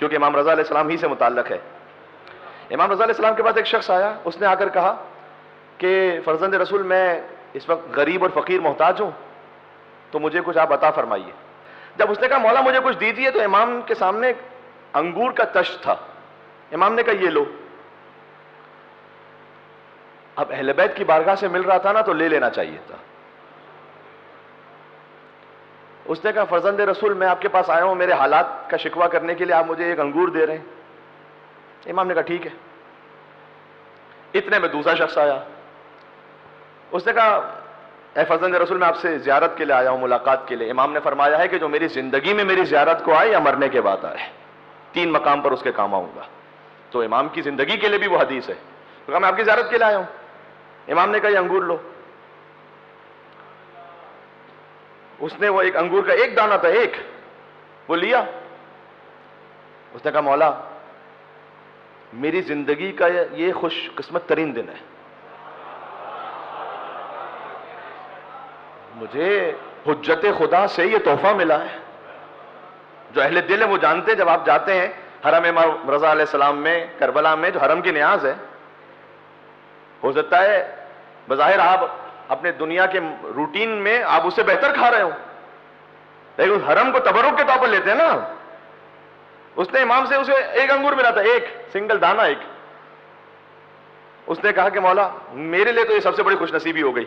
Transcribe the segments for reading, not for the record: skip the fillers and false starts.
کیونکہ امام رضا علیہ السلام ہی سے متعلق ہے. امام رضا علیہ السلام کے پاس ایک شخص آیا, اس نے آ کر کہا کہ فرزند رسول میں اس وقت غریب اور فقیر محتاج ہوں, تو مجھے کچھ آپ عطا فرمائیے. جب اس نے کہا مولا مجھے کچھ دیجیے, تو امام کے سامنے انگور کا تشت تھا. امام نے کہا یہ لو. اب اہل بیت کی بارگاہ سے مل رہا تھا نا, تو لے لینا چاہیے تھا. اس نے کہا فرزند رسول میں آپ کے پاس آیا ہوں میرے حالات کا شکوہ کرنے کے لیے, آپ مجھے ایک انگور دے رہے ہیں. امام نے کہا ٹھیک ہے. اتنے میں دوسرا شخص آیا, اس نے کہا اے فرزند رسول میں آپ سے زیارت کے لیے آیا ہوں, ملاقات کے لیے. امام نے فرمایا ہے کہ جو میری زندگی میں میری زیارت کو آئے یا مرنے کے بعد آئے, 3 مقام پر اس کے کام آؤں گا. تو امام کی زندگی کے لیے بھی وہ حدیث ہے. تو کہا میں آپ کی زیارت کے لیے آیا ہوں. امام نے کہا یہ انگور لو. اس نے وہ ایک انگور کا ایک دانہ تھا, ایک وہ لیا. اس نے کہا مولا میری زندگی کا یہ خوش قسمت ترین دن ہے, مجھے حجت خدا سے یہ تحفہ ملا ہے. جو اہل دل ہیں وہ جانتے ہیں, جب آپ جاتے ہیں حرم امام رضا علیہ السلام میں کربلا میں, جو حرم کی نیاز ہے, ہو سکتا ہے بظاہر آپ اپنے دنیا کے روٹین میں آپ اسے بہتر کھا رہے ہو, لیکن اس حرم کو تبرک کے طور پر لیتے ہیں نا. اس نے امام سے اسے ایک انگور ملا تھا, ایک سنگل دانہ ایک. اس نے کہا کہ مولا میرے لیے تو یہ سب سے بڑی خوش نصیبی ہو گئی.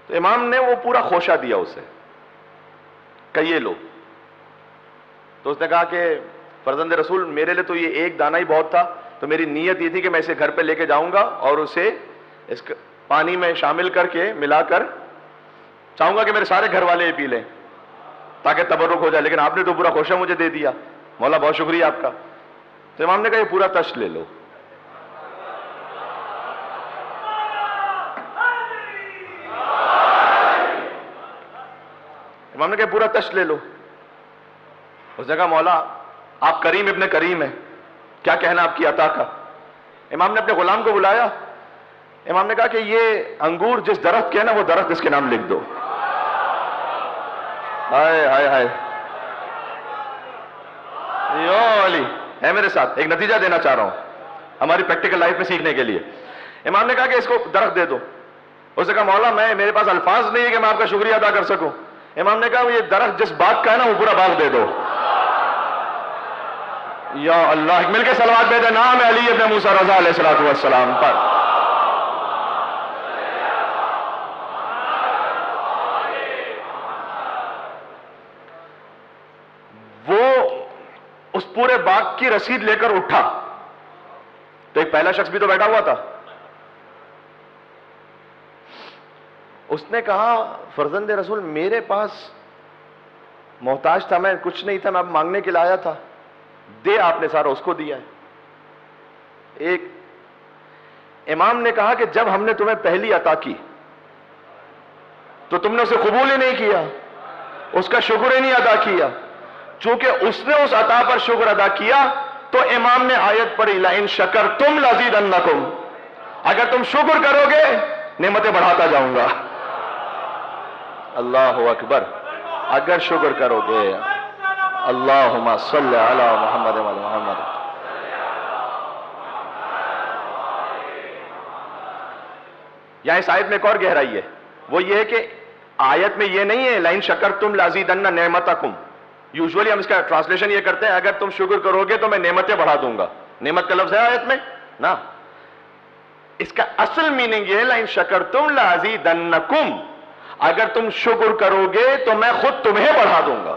تو امام نے وہ پورا خوشہ دیا اسے, کہ یہ لو. تو اس نے کہا کہ فرزند رسول میرے لیے تو یہ ایک دانہ ہی بہت تھا, تو میری نیت یہ تھی کہ میں اسے گھر پہ لے کے جاؤں گا اور اسے اس پانی میں شامل کر کے ملا کر چاہوں گا کہ میرے سارے گھر والے یہ پی لیں تاکہ تبرک ہو جائے, لیکن آپ نے تو پورا خوشہ مجھے دے دیا, مولا بہت شکریہ آپ کا. تو امام نے کہا یہ پورا تشت لے لو. امام نے کہا پورا تشت لے لو. اس نے کہا مولا آپ کریم ابن کریم ہیں, کیا کہنا آپ کی عطا کا. امام نے اپنے غلام کو بلایا. امام نے کہا کہ یہ انگور جس درخت کے ہے نا, وہ درخت اس کے نام لکھ دو. ہائے ہائے ہائے, یو علی ہے میرے ساتھ, ایک نتیجہ دینا چاہ رہا ہوں ہماری پریکٹیکل لائف میں سیکھنے کے لیے. امام نے کہا کہ اس کو درخت دے دو. اس نے کہا مولا میرے پاس الفاظ نہیں ہے کہ میں آپ کا شکریہ ادا کر سکوں. امام نے کہا یہ درخت جس باغ کا ہے نا, وہ پورا باغ دے دو. یا اللہ, مل کے صلوات بھیجیں نام علی ابن موسیٰ رضا علیہ السلام پر. وہ اس پورے باغ کی رسید لے کر اٹھا, تو ایک پہلا شخص بھی تو بیٹھا ہوا تھا. اس نے کہا فرزند رسول میرے پاس محتاج تھا, میں کچھ نہیں تھا, میں اب مانگنے کے لیے آیا تھا, دے آپ نے سارا اس کو دیا ہے. ایک امام نے کہا کہ جب ہم نے تمہیں پہلی عطا کی تو تم نے اسے قبول ہی نہیں کیا, اس کا شکر ہی نہیں ادا کیا. چونکہ اس نے اس عطا پر شکر ادا کیا تو امام نے آیت پڑھی لئن شکرتم لازیدنکم, اگر تم شکر کرو گے نعمتیں بڑھاتا جاؤں گا. اللہ اکبر, اگر شکر کرو گے. اللہم صلی علی محمد و محمد. یہاں اس آیت میں ایک اور گہرائی ہے, وہ یہ ہے کہ آیت میں یہ نہیں ہے لئن شکرتم لازیدن نعمتکم. یوزولی ہم اس کا ٹرانسلیشن یہ کرتے ہیں اگر تم شکر کرو گے تو میں نعمتیں بڑھا دوں گا. نعمت کا لفظ ہے آیت میں نا, اس کا اصل میننگ یہ ہے لئن شکرتم لازیدنکم, اگر تم شکر کرو گے تو میں خود تمہیں بڑھا دوں گا.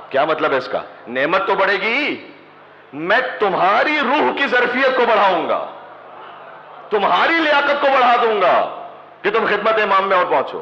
کیا مطلب ہے اس کا؟ نعمت تو بڑھے گی, میں تمہاری روح کی ظرفیت کو بڑھاؤں گا, تمہاری لیاقت کو بڑھا دوں گا کہ تم خدمت امام میں اور پہنچو.